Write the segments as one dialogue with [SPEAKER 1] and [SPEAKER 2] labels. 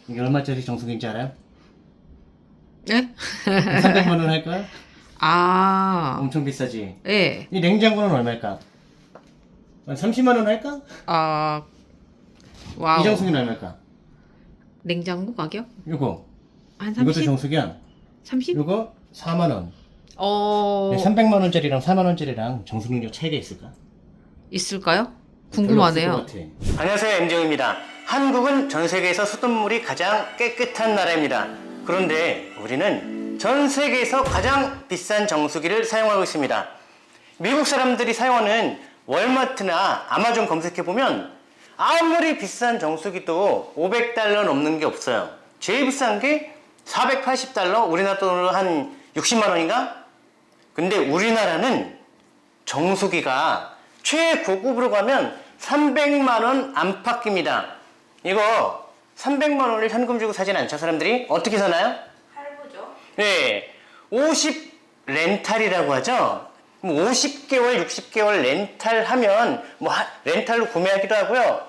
[SPEAKER 1] 이게 얼마짜리 정수기인지 알아요?
[SPEAKER 2] 네?
[SPEAKER 1] 300만 원 할까?
[SPEAKER 2] 아,
[SPEAKER 1] 엄청 비싸지?
[SPEAKER 2] 예.
[SPEAKER 1] 이 냉장고는 얼마일까? 한 30만 원 할까?
[SPEAKER 2] 아, 와우.
[SPEAKER 1] 이 정수기는 얼마일까?
[SPEAKER 2] 냉장고 가격?
[SPEAKER 1] 요거.
[SPEAKER 2] 한
[SPEAKER 1] 이것도
[SPEAKER 2] 30?
[SPEAKER 1] 정수기야.
[SPEAKER 2] 30?
[SPEAKER 1] 요거 4만 원.
[SPEAKER 2] 어,
[SPEAKER 1] 300만 원짜리랑 4만 원짜리랑 정수 능력 차이가 있을까?
[SPEAKER 2] 있을까요?
[SPEAKER 1] 별로 없을
[SPEAKER 2] 궁금하네요.
[SPEAKER 1] 것 같아. 안녕하세요, MJ입니다. 한국은 전 세계에서 수돗물이 가장 깨끗한 나라입니다. 그런데 우리는 전 세계에서 가장 비싼 정수기를 사용하고 있습니다. 미국 사람들이 사용하는 월마트나 아마존 검색해보면 아무리 비싼 정수기도 500달러 넘는 게 없어요. 제일 비싼 게 480달러? 우리나라 돈으로 한 60만 원인가? 근데 우리나라는 정수기가 최고급으로 가면 300만 원 안팎입니다. 이거 300만 원을 현금 주고 사진 않죠, 사람들이? 어떻게 사나요?
[SPEAKER 2] 할부죠?
[SPEAKER 1] 네. 50 렌탈이라고 하죠. 50개월, 60개월 렌탈하면 렌탈로 구매하기도 하고요.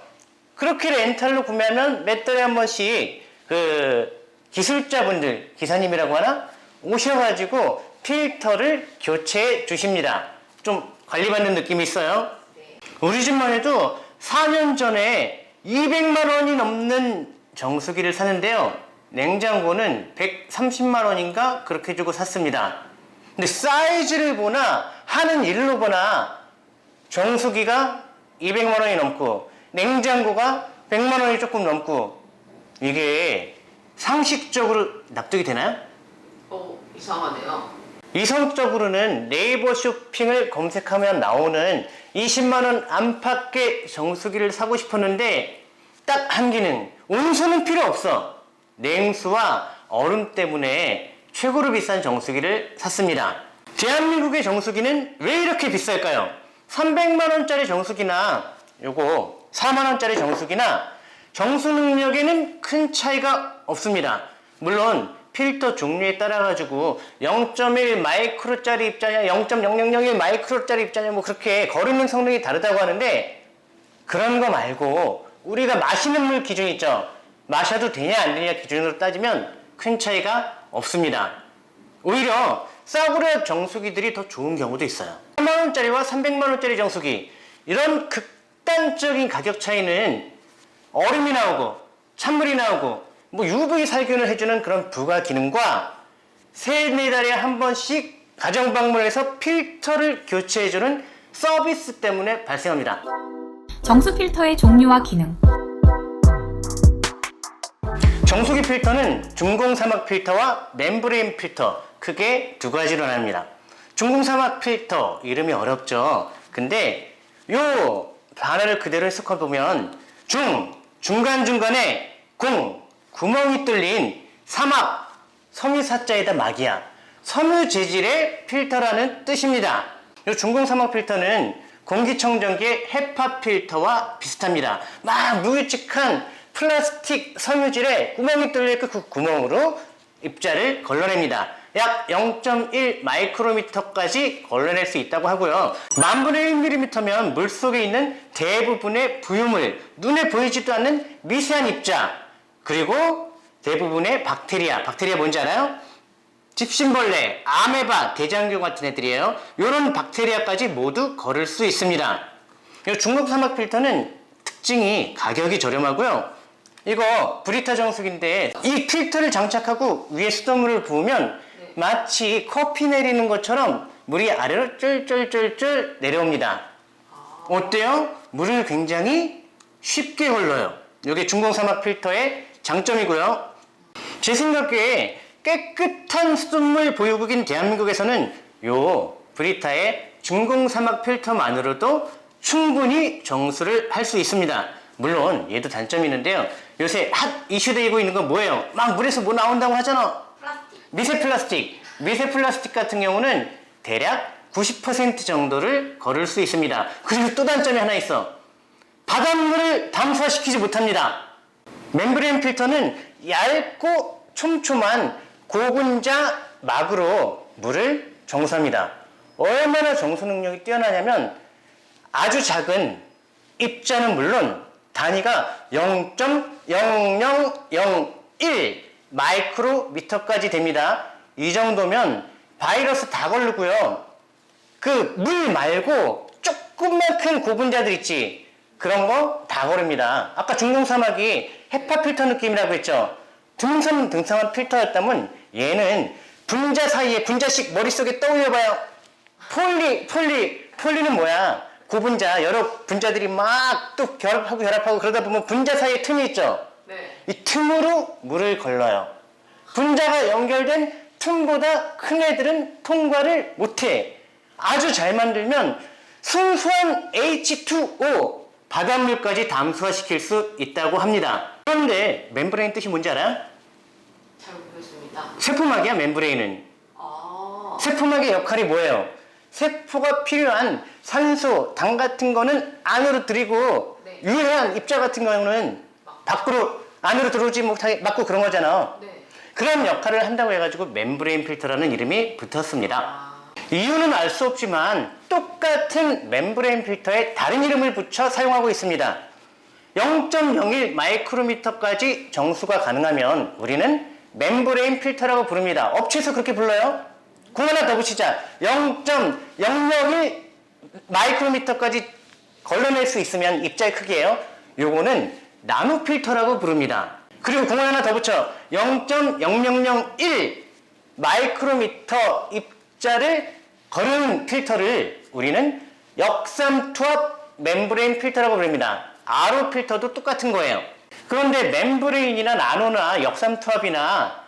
[SPEAKER 1] 그렇게 렌탈로 구매하면 몇 달에 한 번씩 기술자분들, 기사님이라고 하나? 오셔가지고 필터를 교체해 주십니다. 좀 관리받는 느낌이 있어요.
[SPEAKER 2] 네.
[SPEAKER 1] 우리 집만 해도 4년 전에 200만 원이 넘는 정수기를 샀는데요. 냉장고는 130만 원인가 그렇게 주고 샀습니다. 근데 사이즈를 보나 하는 일로 보나 정수기가 200만 원이 넘고 냉장고가 100만 원이 조금 넘고 이게 상식적으로 납득이 되나요?
[SPEAKER 2] 이상하네요.
[SPEAKER 1] 이성적으로는 네이버 쇼핑을 검색하면 나오는 20만 원 안팎의 정수기를 사고 싶었는데 딱 한 기능, 온수는 필요 없어. 냉수와 얼음 때문에 최고로 비싼 정수기를 샀습니다. 대한민국의 정수기는 왜 이렇게 비쌀까요? 300만 원짜리 정수기나 요거 4만 원짜리 정수기나 정수 능력에는 큰 차이가 없습니다. 물론 필터 종류에 따라 가지고 0.1 마이크로짜리 입자냐 0.0001 마이크로짜리 입자냐 뭐 그렇게 거르는 성능이 다르다고 하는데 그런 거 말고 우리가 마시는 물 기준 있죠. 마셔도 되냐 안 되냐 기준으로 따지면 큰 차이가 없습니다. 오히려 싸구려 정수기들이 더 좋은 경우도 있어요. 4만 원짜리와 300만 원짜리 정수기 이런 극단적인 가격 차이는 얼음이 나오고 찬물이 나오고 뭐 UV 살균을 해주는 그런 부가 기능과 세네 달에 한 번씩 가정 방문해서 필터를 교체해주는 서비스 때문에 발생합니다.
[SPEAKER 3] 정수 필터의 종류와 기능.
[SPEAKER 1] 정수기 필터는 중공사막 필터와 멤브레인 필터 크게 두 가지로 나뉩니다. 중공사막 필터 이름이 어렵죠. 근데 요 단어를 그대로 해석해 보면 중간중간에 구멍이 뚫린 사막, 섬유사자에다 막이야. 섬유 재질의 필터라는 뜻입니다. 이 중공사막 필터는 공기청정기의 헤파 필터와 비슷합니다. 막 묵직한 플라스틱 섬유질에 구멍이 뚫린 그 구멍으로 입자를 걸러냅니다. 약 0.1 마이크로미터까지 걸러낼 수 있다고 하고요. 만분의 1mm면 물속에 있는 대부분의 부유물, 눈에 보이지도 않는 미세한 입자, 그리고 대부분의 박테리아 뭔지 알아요? 집신벌레, 아메바, 대장균 같은 애들이에요. 이런 박테리아까지 모두 걸을 수 있습니다. 이 중공사막 필터는 특징이 가격이 저렴하고요. 이거 브리타 정수기인데 이 필터를 장착하고 위에 수돗물을 부으면 마치 커피 내리는 것처럼 물이 아래로 쫄쫄쫄쫄 내려옵니다. 어때요? 물을 굉장히 쉽게 흘러요. 이게 중공사막 필터의 장점이고요. 제 생각에 깨끗한 수돗물 보유국인 대한민국에서는 요 브리타의 중공사막 필터만으로도 충분히 정수를 할 수 있습니다. 물론 얘도 단점이 있는데요. 요새 핫 이슈되고 있는 건 뭐예요? 막 물에서 뭐 나온다고 하잖아. 미세 플라스틱 같은 경우는 대략 90% 정도를 걸을 수 있습니다. 그리고 또 단점이 하나 있어. 바닷물을 담수화시키지 못합니다. 멤브레인 필터는 얇고 촘촘한 고분자 막으로 물을 정수합니다. 얼마나 정수 능력이 뛰어나냐면 아주 작은 입자는 물론 단위가 0.000 0.001 마이크로미터까지 됩니다. 이 정도면 바이러스 다 걸르고요. 그 물 말고 조금만 큰 고분자들 있지, 그런 거 다 걸립니다. 아까 중동사막이 헤파 필터 느낌이라고 했죠. 등성한 필터였다면 얘는 분자 사이에, 분자씩 머릿속에 떠올려봐요. 폴리는 뭐야? 고분자, 여러 분자들이 막 또 결합하고 그러다 보면 분자 사이에 틈이 있죠.
[SPEAKER 2] 네.
[SPEAKER 1] 이 틈으로 물을 걸러요. 분자가 연결된 틈보다 큰 애들은 통과를 못해. 아주 잘 만들면 순수한 H2O, 바닷물까지 담수화시킬 수 있다고 합니다. 그런데 멤브레인 뜻이 뭔지 알아요?
[SPEAKER 2] 잘 모르겠습니다.
[SPEAKER 1] 세포막이야, 멤브레인은.
[SPEAKER 2] 아.
[SPEAKER 1] 세포막의 역할이 뭐예요? 세포가 필요한 산소, 당 같은 거는 안으로 들이고,
[SPEAKER 2] 네.
[SPEAKER 1] 유해한 입자 같은 경우는 안으로 들어오지 못하게 막고 그런 거잖아.
[SPEAKER 2] 네.
[SPEAKER 1] 그런 역할을 한다고 해가지고 멤브레인 필터라는 이름이 붙었습니다.
[SPEAKER 2] 아.
[SPEAKER 1] 이유는 알 수 없지만 똑같은 멤브레인 필터에 다른 이름을 붙여 사용하고 있습니다. 0.01 마이크로미터까지 정수가 가능하면 우리는 멤브레인 필터라고 부릅니다. 업체에서 그렇게 불러요. 공 하나 더 붙이자. 0.001 마이크로미터까지 걸러낼 수 있으면 입자의 크기예요. 요거는 나노 필터라고 부릅니다. 그리고 공 하나 더 붙여. 0.0001 마이크로미터 입자를 거르는 필터를 우리는 역삼투압 멤브레인 필터라고 부릅니다. RO 필터도 똑같은 거예요. 그런데 멤브레인이나 나노나 역삼투압이나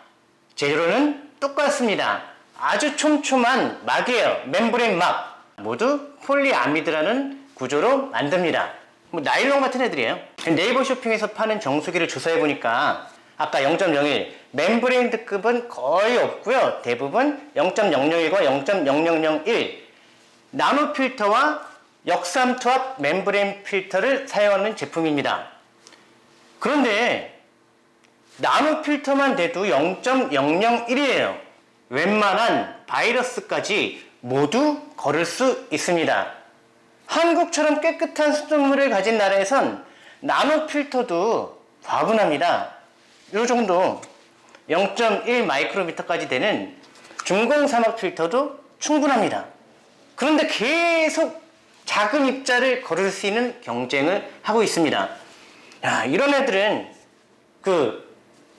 [SPEAKER 1] 재료는 똑같습니다. 아주 촘촘한 막이에요. 멤브레인 막. 모두 폴리아미드라는 구조로 만듭니다. 뭐 나일론 같은 애들이에요. 네이버 쇼핑에서 파는 정수기를 조사해보니까 아까 0.01 멤브레인 등급은 거의 없고요. 대부분 0.001과 0.0001 나노 필터와 역삼투압 멤브레인 필터를 사용하는 제품입니다. 그런데 나노 필터만 돼도 0.001이에요. 웬만한 바이러스까지 모두 걸을 수 있습니다. 한국처럼 깨끗한 수돗물을 가진 나라에선 나노 필터도 과분합니다. 요 정도 0.1 마이크로미터까지 되는 중공사막 필터도 충분합니다. 그런데 계속 작은 입자를 거를 수 있는 경쟁을 하고 있습니다. 야, 이런 애들은 그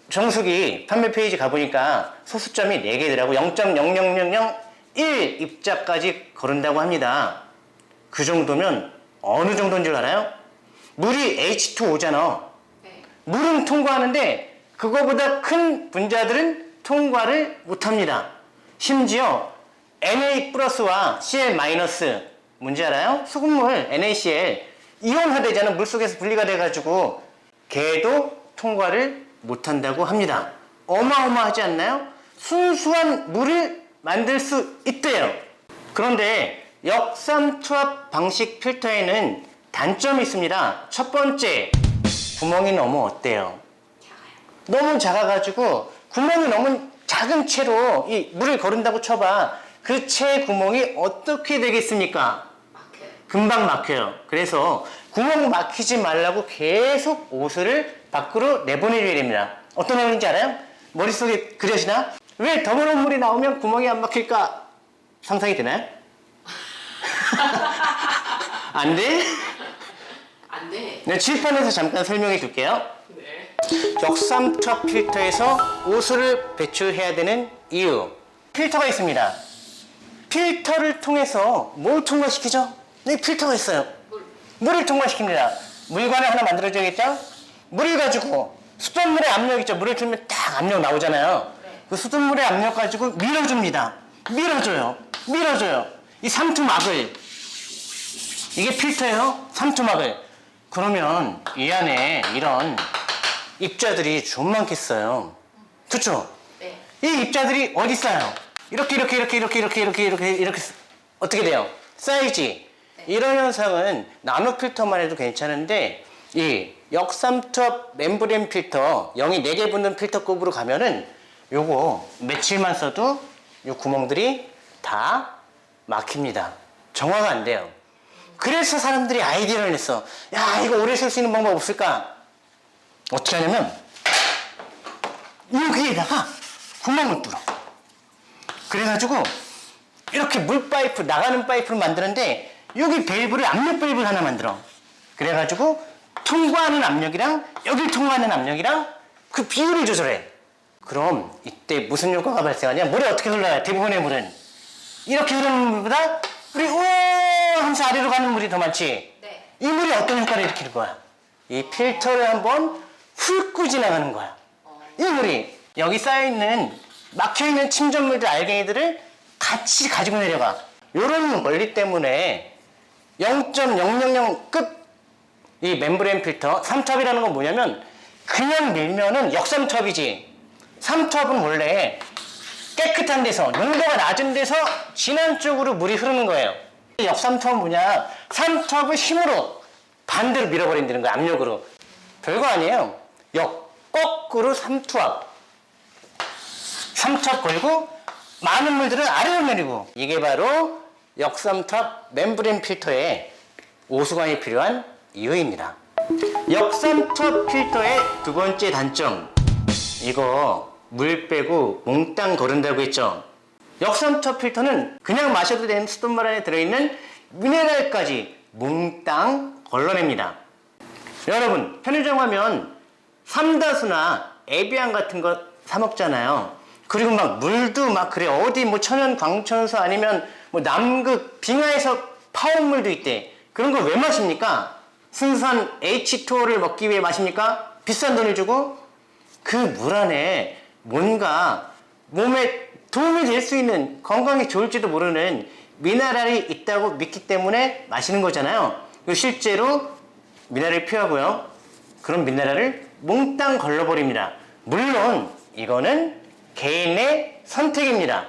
[SPEAKER 1] 정수기 판매 페이지 가보니까 소수점이 4개더라고. 0.00001 입자까지 거른다고 합니다. 그 정도면 어느 정도인 줄 알아요? 물이 H2O잖아.
[SPEAKER 2] 네.
[SPEAKER 1] 물은 통과하는데 그거보다 큰 분자들은 통과를 못합니다. 심지어 Na 플러스와 Cl 마이너스, 뭔지 알아요? 소금물 NaCl 이온화되잖아. 물속에서 분리가 돼가지고 걔도 통과를 못한다고 합니다. 어마어마하지 않나요? 순수한 물을 만들 수 있대요. 그런데 역삼투압 방식 필터에는 단점이 있습니다. 첫 번째, 구멍이 너무 어때요? 너무 작아가지고 구멍이 너무 작은 채로 이 물을 거른다고 쳐봐. 그 채 구멍이 어떻게 되겠습니까?
[SPEAKER 2] 막혀요.
[SPEAKER 1] 금방 막혀요. 그래서 구멍 막히지 말라고 계속 옷을 밖으로 내보내줘야 됩니다. 어떤 원리인지 알아요? 머릿속에 그려지나? 왜 더러운 물이 나오면 구멍이 안 막힐까? 상상이 되나요? 안 돼?
[SPEAKER 2] 안 돼.
[SPEAKER 1] 네, 칠판에서 잠깐 설명해 줄게요.
[SPEAKER 2] 네.
[SPEAKER 1] 역삼투압 필터에서 오수를 배출해야 되는 이유. 필터가 있습니다. 필터를 통해서 뭘 통과시키죠? 네, 필터가 있어요. 물을 통과시킵니다. 물관을 하나 만들어줘야겠죠? 물을 가지고 수돗물의 압력 있죠? 물을 틀면 딱 압력 나오잖아요.
[SPEAKER 2] 네.
[SPEAKER 1] 그 수돗물의 압력 가지고 밀어줍니다. 밀어줘요. 이 삼투막을, 이게 필터예요. 삼투막을. 그러면 이 안에 이런 입자들이 좀 많겠어요. 그렇죠?
[SPEAKER 2] 네.
[SPEAKER 1] 이 입자들이 어디 있어요? 이렇게 어떻게 돼요? 쌓이지? 이런 현상은 나노 필터만 해도 괜찮은데 이 역삼투압 멤브레인 필터 0이 4개 붙는 필터급으로 가면은 요거 며칠만 써도 요 구멍들이 다 막힙니다. 정화가 안 돼요. 그래서 사람들이 아이디어를 냈어. 야, 이거 오래 쓸 수 있는 방법 없을까? 어떻게 하냐면 여기에다가 구멍을 뚫어. 그래가지고 이렇게 물 파이프, 나가는 파이프를 만드는데 여기 밸브를 압력 밸브를 하나 만들어. 그래가지고 통과하는 압력이랑 여길 통과하는 압력이랑 그 비율을 조절해. 그럼 이때 무슨 효과가 발생하냐? 물이 어떻게 흘러요? 대부분의 물은 이렇게 흐르는 물보다 우리 오 하면서 아래로 가는 물이 더 많지.
[SPEAKER 2] 네.
[SPEAKER 1] 이 물이 어떤 효과를 일으키는 거야? 이 필터를 한번 훑고 지나가는 거야. 이 물이 여기 쌓여있는 막혀있는 침전물들, 알갱이들을 같이 가지고 내려가. 이런 원리 때문에 0.000급 이 멤브레인 필터 3톱이라는 건 뭐냐면 그냥 밀면은 역삼톱이지. 3톱은 원래 깨끗한 데서, 농도가 낮은 데서 진한 쪽으로 물이 흐르는 거예요. 이 역삼톱은 뭐냐? 3톱을 힘으로 반대로 밀어버린다는 거야, 압력으로. 별거 아니에요. 거꾸로 3투압. 3톱 걸고 많은 물들은 아래로 내리고. 이게 바로 역삼톱 멤브레인 필터의 오수관이 필요한 이유입니다. 역삼톱 필터의 두 번째 단점. 이거 물 빼고 몽땅 거른다고 했죠. 역삼톱 필터는 그냥 마셔도 되는 수돗물 안에 들어있는 미네랄까지 몽땅 걸러냅니다. 여러분, 편의점 가면 삼다수나 에비앙 같은 거 사 먹잖아요. 그리고 막 물도 막 그래. 어디 뭐 천연 광천수 아니면 뭐 남극 빙하에서 파온 물도 있대. 그런 걸 왜 마십니까? 순수한 H2O를 먹기 위해 마십니까? 비싼 돈을 주고? 그 물 안에 뭔가 몸에 도움이 될 수 있는, 건강에 좋을지도 모르는 미네랄이 있다고 믿기 때문에 마시는 거잖아요. 그리고 실제로 미네랄이 필요하고요. 그런 미네랄을 몽땅 걸러버립니다. 물론 이거는 개인의 선택입니다.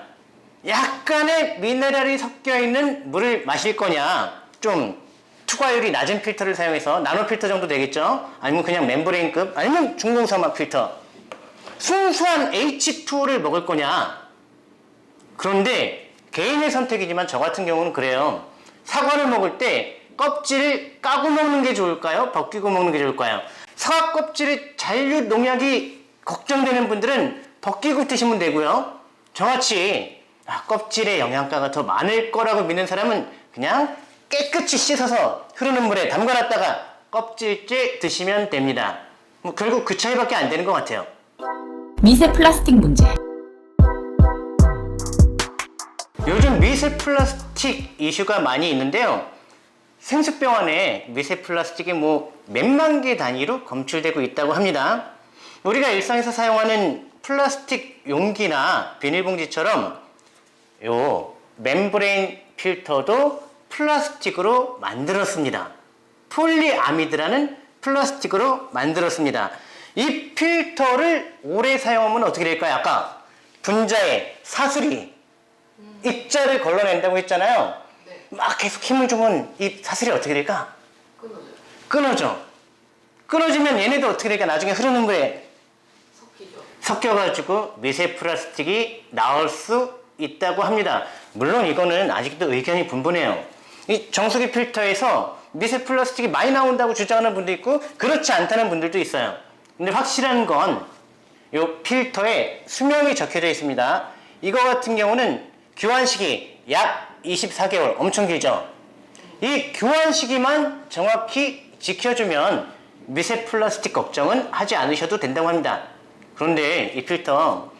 [SPEAKER 1] 약간의 미네랄이 섞여있는 물을 마실 거냐, 좀 투과율이 낮은 필터를 사용해서 나노 필터 정도 되겠죠? 아니면 그냥 멤브레인급, 아니면 중공사막 필터, 순수한 H2O를 먹을 거냐. 그런데 개인의 선택이지만 저 같은 경우는 그래요. 사과를 먹을 때 껍질을 까고 먹는 게 좋을까요? 벗기고 먹는 게 좋을까요? 사과 껍질에 잔류 농약이 걱정되는 분들은 벗기고 드시면 되고요. 저같이 껍질에 영양가가 더 많을 거라고 믿는 사람은 그냥 깨끗이 씻어서 흐르는 물에 담가놨다가 껍질째 드시면 됩니다. 뭐 결국 그 차이밖에 안 되는 것 같아요.
[SPEAKER 3] 미세 플라스틱 문제.
[SPEAKER 1] 요즘 미세 플라스틱 이슈가 많이 있는데요. 생수병 안에 미세 플라스틱이 뭐 몇만 개 단위로 검출되고 있다고 합니다. 우리가 일상에서 사용하는 플라스틱 용기나 비닐봉지처럼 요 멤브레인 필터도 플라스틱으로 만들었습니다. 폴리아미드라는 플라스틱으로 만들었습니다. 이 필터를 오래 사용하면 어떻게 될까요? 아까 분자에 사슬이 입자를 걸러낸다고 했잖아요.
[SPEAKER 2] 네.
[SPEAKER 1] 막 계속 힘을 주면 이 사슬이 어떻게 될까?
[SPEAKER 2] 끊어져요.
[SPEAKER 1] 끊어져. 끊어지면 얘네도 어떻게 될까? 나중에 흐르는 물에
[SPEAKER 2] 섞이죠.
[SPEAKER 1] 섞여가지고 미세 플라스틱이 나올 수 있다고 합니다. 물론 이거는 아직도 의견이 분분해요. 이 정수기 필터에서 미세 플라스틱이 많이 나온다고 주장하는 분도 있고 그렇지 않다는 분들도 있어요. 근데 확실한 건 이 필터에 수명이 적혀져 있습니다. 이거 같은 경우는 교환 시기 약 24개월, 엄청 길죠. 이 교환 시기만 정확히 지켜주면 미세 플라스틱 걱정은 하지 않으셔도 된다고 합니다. 그런데 이 필터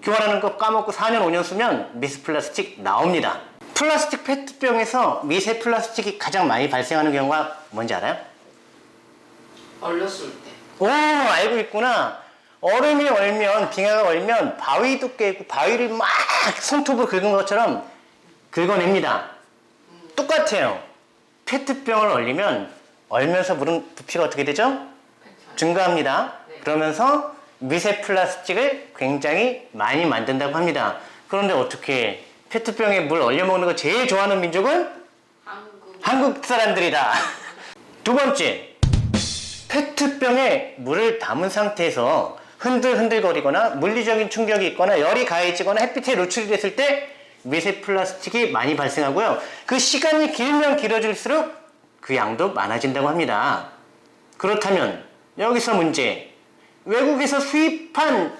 [SPEAKER 1] 교환하는 거 까먹고 4년, 5년 쓰면 미세 플라스틱 나옵니다. 플라스틱 페트병에서 미세 플라스틱이 가장 많이 발생하는 경우가 뭔지 알아요?
[SPEAKER 2] 얼렸을 때.
[SPEAKER 1] 오, 알고 있구나. 얼음이 얼면, 빙하가 얼면 바위도 깨고 바위를 막 손톱으로 긁은 것처럼 긁어냅니다. 똑같아요. 페트병을 얼리면 얼면서 물은 부피가 어떻게 되죠? 증가합니다.
[SPEAKER 2] 네.
[SPEAKER 1] 그러면서 미세 플라스틱을 굉장히 많이 만든다고 합니다. 그런데 어떻게 페트병에 물 얼려 먹는 거 제일 좋아하는 민족은 한국 사람들이다. 두 번째, 페트병에 물을 담은 상태에서 흔들흔들거리거나 물리적인 충격이 있거나 열이 가해지거나 햇빛에 노출이 됐을 때 미세 플라스틱이 많이 발생하고요. 그 시간이 길면 길어질수록 그 양도 많아진다고 합니다. 그렇다면 여기서 문제. 외국에서 수입한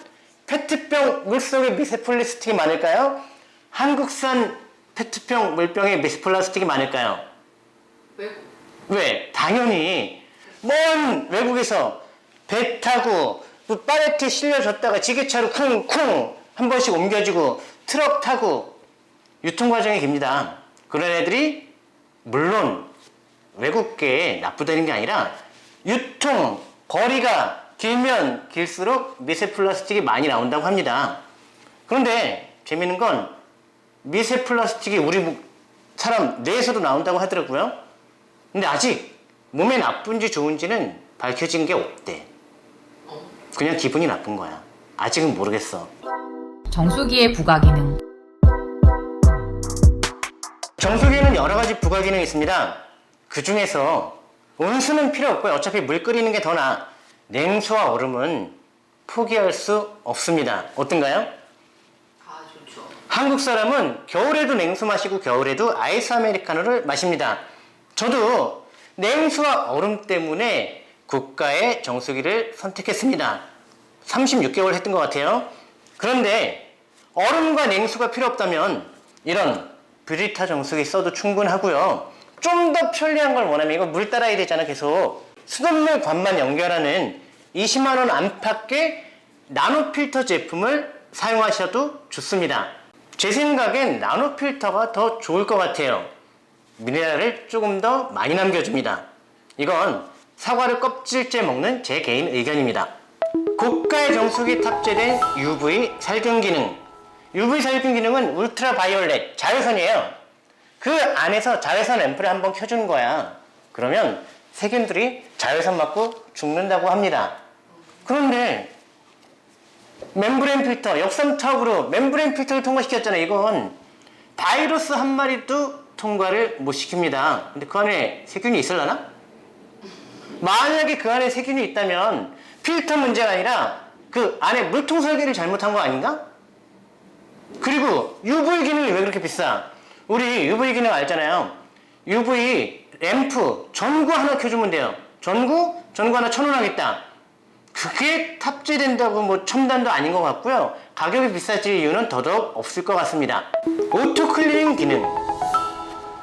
[SPEAKER 1] 페트병 물속에 미세 플라스틱이 많을까요? 한국산 페트병 물병에 미세 플라스틱이 많을까요?
[SPEAKER 2] 외국.
[SPEAKER 1] 왜? 당연히 먼 외국에서 배 타고 그 파레트에 실려졌다가 지게차로 쿵쿵 한 번씩 옮겨지고 트럭 타고 유통 과정이 깁니다. 그런 애들이 물론 외국계에 나쁘다는 게 아니라 유통 거리가 길면 길수록 미세 플라스틱이 많이 나온다고 합니다. 그런데 재밌는 건 미세 플라스틱이 우리 사람 뇌에서도 나온다고 하더라고요. 근데 아직 몸에 나쁜지 좋은지는 밝혀진 게 없대. 그냥 기분이 나쁜 거야. 아직은 모르겠어.
[SPEAKER 3] 정수기의 부가 기능.
[SPEAKER 1] 정수기에는 여러 가지 부가 기능이 있습니다. 그 중에서 온수는 필요 없고요. 어차피 물 끓이는 게 더 나아. 냉수와 얼음은 포기할 수 없습니다. 어떤가요?
[SPEAKER 2] 아, 좋죠.
[SPEAKER 1] 한국 사람은 겨울에도 냉수 마시고 겨울에도 아이스 아메리카노를 마십니다. 저도 냉수와 얼음 때문에 국가의 정수기를 선택했습니다. 36개월 했던 것 같아요. 그런데 얼음과 냉수가 필요 없다면 이런 브리타 정수기 써도 충분하고요. 좀 더 편리한 걸 원하면 이거 물 따라야 되잖아. 계속 수돗물 관만 연결하는 20만 원 안팎의 나노 필터 제품을 사용하셔도 좋습니다. 제 생각엔 나노 필터가 더 좋을 것 같아요. 미네랄을 조금 더 많이 남겨줍니다. 이건 사과를 껍질째 먹는 제 개인 의견입니다. 고가의 정수기 탑재된 UV 살균 기능. UV 살균 기능은 울트라 바이올렛, 자외선이에요. 그 안에서 자외선 램프를 한번 켜주는 거야. 그러면 세균들이 자외선 맞고 죽는다고 합니다. 그런데 멤브레인 필터, 역삼 타입으로 멤브레인 필터를 통과시켰잖아요. 이건 바이러스 한 마리도 통과를 못 시킵니다. 근데 그 안에 세균이 있으려나? 만약에 그 안에 세균이 있다면 필터 문제가 아니라 그 안에 물통 설계를 잘못한 거 아닌가? 그리고 UV 기능이 왜 그렇게 비싸? 우리 UV 기능 알잖아요. UV 램프 전구 하나 켜주면 돼요. 전구 하나 1,000원 하겠다. 그게 탑재된다고 뭐 첨단도 아닌 것 같고요. 가격이 비싸질 이유는 더더욱 없을 것 같습니다. 오토 클리닝 기능.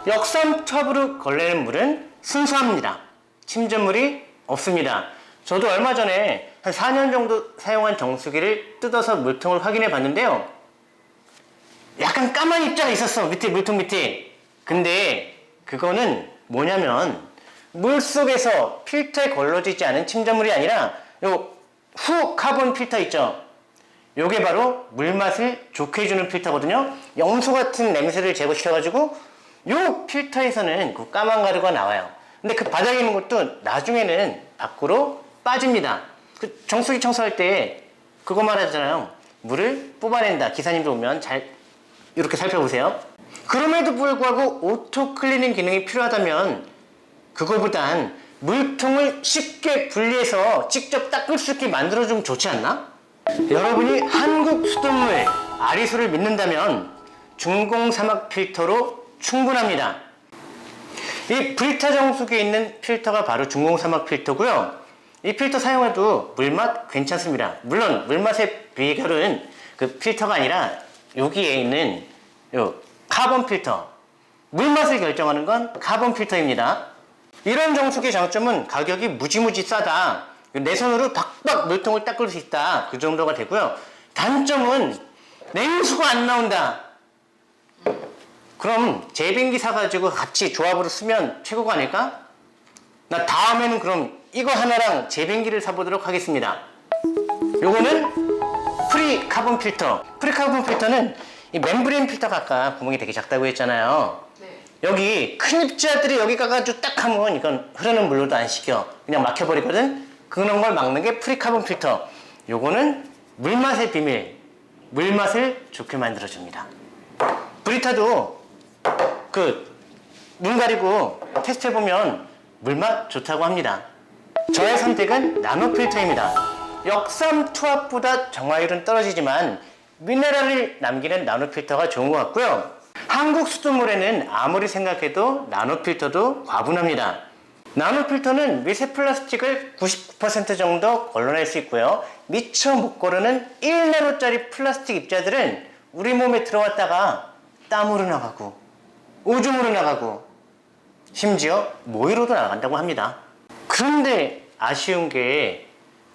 [SPEAKER 1] 역삼 톱으로 걸레는 물은 순수합니다. 침전물이 없습니다. 저도 얼마 전에 한 4년 정도 사용한 정수기를 뜯어서 물통을 확인해 봤는데요. 약간 까만 입자가 있었어. 밑에 물통 밑에. 근데 그거는 뭐냐면 물속에서 필터에 걸러지지 않은 침전물이 아니라 요 후 카본 필터 있죠. 요게 바로 물맛을 좋게 해주는 필터거든요. 염소 같은 냄새를 제거시켜가지고 요 필터에서는 그 까만 가루가 나와요. 근데 그 바닥에 있는 것도 나중에는 밖으로 빠집니다. 그 정수기 청소할 때 그거 말하잖아요. 물을 뽑아낸다. 기사님들 오면 잘 이렇게 살펴보세요. 그럼에도 불구하고 오토 클리닝 기능이 필요하다면 그거보단 물통을 쉽게 분리해서 직접 닦을 수 있게 만들어주면 좋지 않나? 여러분이 한국 수돗물 아리수를 믿는다면 중공 사막 필터로 충분합니다. 이 브리타 정수기에 있는 필터가 바로 중공 사막 필터고요. 이 필터 사용해도 물맛 괜찮습니다. 물론 물맛의 비결은 그 필터가 아니라 여기에 있는 요 카본 필터, 물맛을 결정하는 건 카본 필터입니다. 이런 정수기의 장점은 가격이 무지무지 싸다. 내 손으로 박박 물통을 닦을 수 있다. 그 정도가 되고요. 단점은 냉수가 안 나온다. 그럼 제빙기 사가지고 같이 조합으로 쓰면 최고가 아닐까? 나 다음에는 그럼 이거 하나랑 제빙기를 사보도록 하겠습니다. 요거는 프리 카본 필터. 프리 카본 필터는 이 멤브레인 필터가 아까 구멍이 되게 작다고 했잖아요.
[SPEAKER 2] 네.
[SPEAKER 1] 여기 큰 입자들이 여기 가가지고 딱 하면 이건 흐르는 물로도 안 식혀. 그냥 막혀버리거든? 그런 걸 막는 게 프리 카본 필터. 요거는 물맛의 비밀. 물맛을 좋게 만들어줍니다. 브리타도 눈 가리고 테스트해보면 물맛 좋다고 합니다. 저의 선택은 나노 필터입니다. 역삼 투압보다 정화율은 떨어지지만 미네랄을 남기는 나노 필터가 좋은 것 같고요. 한국 수돗물에는 아무리 생각해도 나노 필터도 과분합니다. 나노 필터는 미세 플라스틱을 99% 정도 걸러낼 수 있고요. 미처 못 걸어는 1나노짜리 플라스틱 입자들은 우리 몸에 들어왔다가 땀으로 나가고 오줌으로 나가고 심지어 모유로도 나간다고 합니다. 그런데 아쉬운 게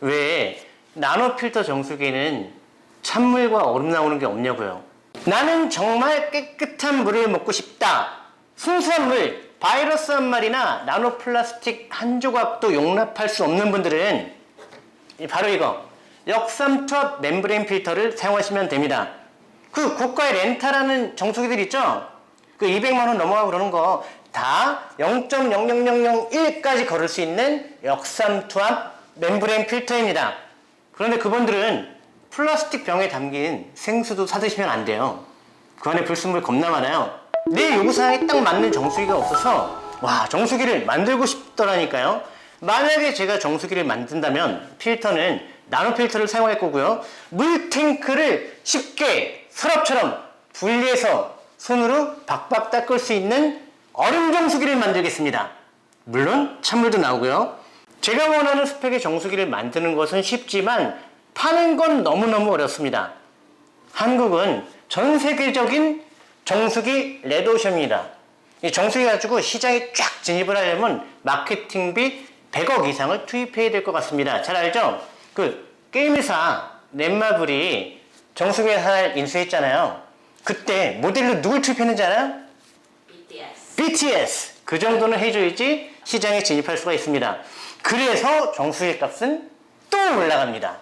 [SPEAKER 1] 왜 나노 필터 정수기는 찬물과 얼음 나오는 게 없냐고요. 나는 정말 깨끗한 물을 먹고 싶다. 순수한 물, 바이러스 한 마리나 나노 플라스틱 한 조각도 용납할 수 없는 분들은 바로 이거 역삼투압 멤브레인 필터를 사용하시면 됩니다. 그 고가의 렌탈하는 정수기들 있죠? 그 200만 원 넘어가고 그러는 거 다 0.00001까지 걸을 수 있는 역삼투압 멤브레인 필터입니다. 그런데 그분들은 플라스틱 병에 담긴 생수도 사드시면 안 돼요. 그 안에 불순물 겁나 많아요. 내 요구사항에 딱 맞는 정수기가 없어서 와, 정수기를 만들고 싶더라니까요. 만약에 제가 정수기를 만든다면 필터는 나노 필터를 사용할 거고요. 물탱크를 쉽게 서랍처럼 분리해서 손으로 박박 닦을 수 있는 얼음 정수기를 만들겠습니다. 물론 찬물도 나오고요. 제가 원하는 스펙의 정수기를 만드는 것은 쉽지만 파는 건 너무너무 어렵습니다. 한국은 전 세계적인 정수기 레드오션입니다. 이 정수기 가지고 시장에 쫙 진입을 하려면 마케팅비 100억 이상을 투입해야 될 것 같습니다. 잘 알죠? 그 게임회사 넷마블이 정수기 회사를 인수했잖아요. 그때 모델로 누굴 투입했는지 알아요? BTS. 그 정도는 해줘야지 시장에 진입할 수가 있습니다. 그래서 정수기 값은 또 올라갑니다.